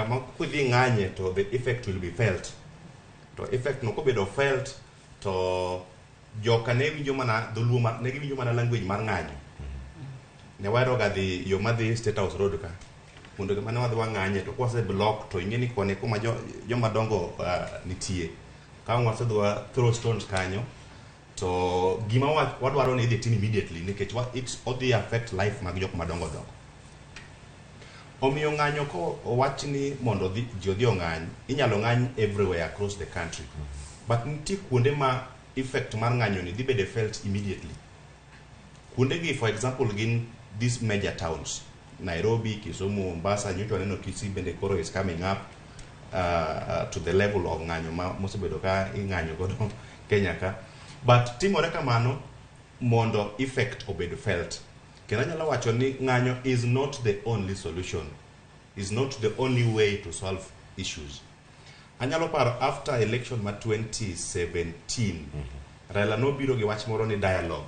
kama kudhi nganye to the effect will be felt. To effect no kobedo felt to joka ne winjo mana dhuluma ne winjo mana language mar ng'anyo. Ne waro ga dhi yo madhi State House Road ka. Mondo mana wadwa ng'anye to kwase block to ingeni kone kuma joma dongo nitie. Ka wase dwa throw stones kanyo to gima wadwaro ni idhi tim immediately nikech it odhi affect life mag jok madongo dongo. Omiyo ng'anyo ko owachni mondo ji odhi ong'any, inyalo ng'any everywhere across the country. But nitie kuonde ma effect mar ng'anyo ni dhi bede felt immediately. Kuonde gi for example gin these major towns, Nairobi, Kisumu, Mombasa, nyoto aneno Kisii bende koro is coming up to the level of ng'anyo ma mosebedo ka ing'anyo godo Kenya ka. But timore kamano mondo effect obed felt. Kena nyalo wacho ni ng'anyo is not the only solution, is not the only way to solve issues. Anyalo paro after election ma 2017, Raila no biro gi wach moro ni dialogue.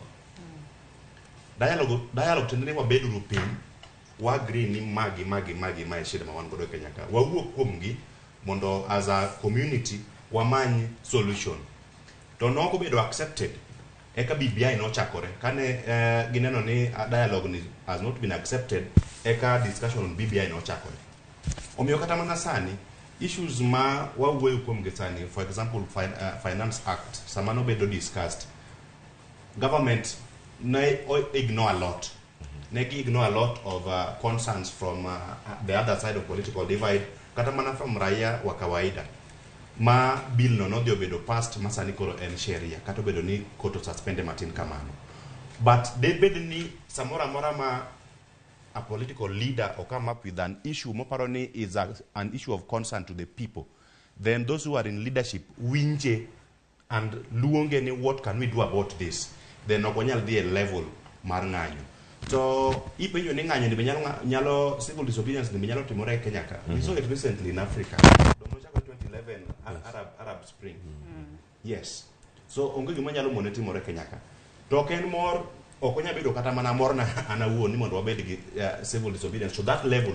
Dialogue tendeni wabedo rupiny, wa agree ni magi ma shida ma wan godo Kenya ka. Wawuok kuomgi mondo as a community wamany solution. To noko bedo accepted. Eka BBI no chakore. Kane gineno ni dialogue ni has not been accepted, eka discussion on BBI no chakore. Omiyo kata mana sani, issues ma wawuoyo kuomgi sani, for example, Finance Act, sama no bedo discussed. Government ne ignore a lot. They ignore a lot of concerns from the other side of political divide. Kata mana from raia wa kawaida. Ma bill no dio bedo passed masani koro en sheria. Kato bedo ni koto suspende Martin kamano. But they bedo ni samora mora ma a political leader or come up with an issue moparoni is an issue of concern to the people. Then those who are in leadership winje and luonge ni what can we do about this? Then okonyal di a level mar ng'anyo. So ipenyo ni ng'anyo ni nyalo civil disobedience ni nyalo timore Kenya ka. We saw it recently in Africa. 2011 Arab Spring. Yes. So onge gima nyalo mone timore Kenya ka. To ken mor okonya bedo kata mana mor na anawuon ni mondo wabed gi civil disobedience to that level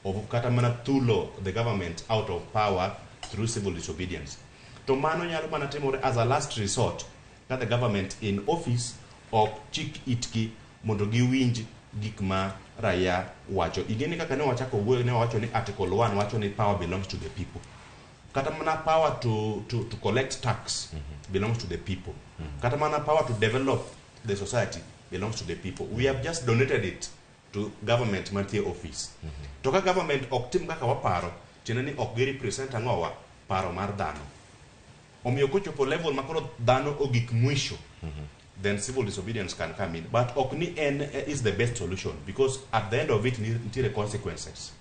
of kata mana thulo the government out of power through civil disobedience. To mano nyalo mana timore as a last resort that the government in office of chik itgi mondo giwinj gik ma raia wacho. Igeni kaka ne wachako wuoyo ne wacho ni article 1 wacho ni power belongs to the people. Kata mana power to collect tax belongs to the people. Kata mana power to develop the society belongs to the people. We have just donated it to government mantie office. Toka government oktim kaka waparo, chenani ok represent angowa paro mar dhano. Omiyo kochopo level makoro dhano ogik mwisho, then civil disobedience can come in. But okni is the best solution because at the end of it, nitire consequences.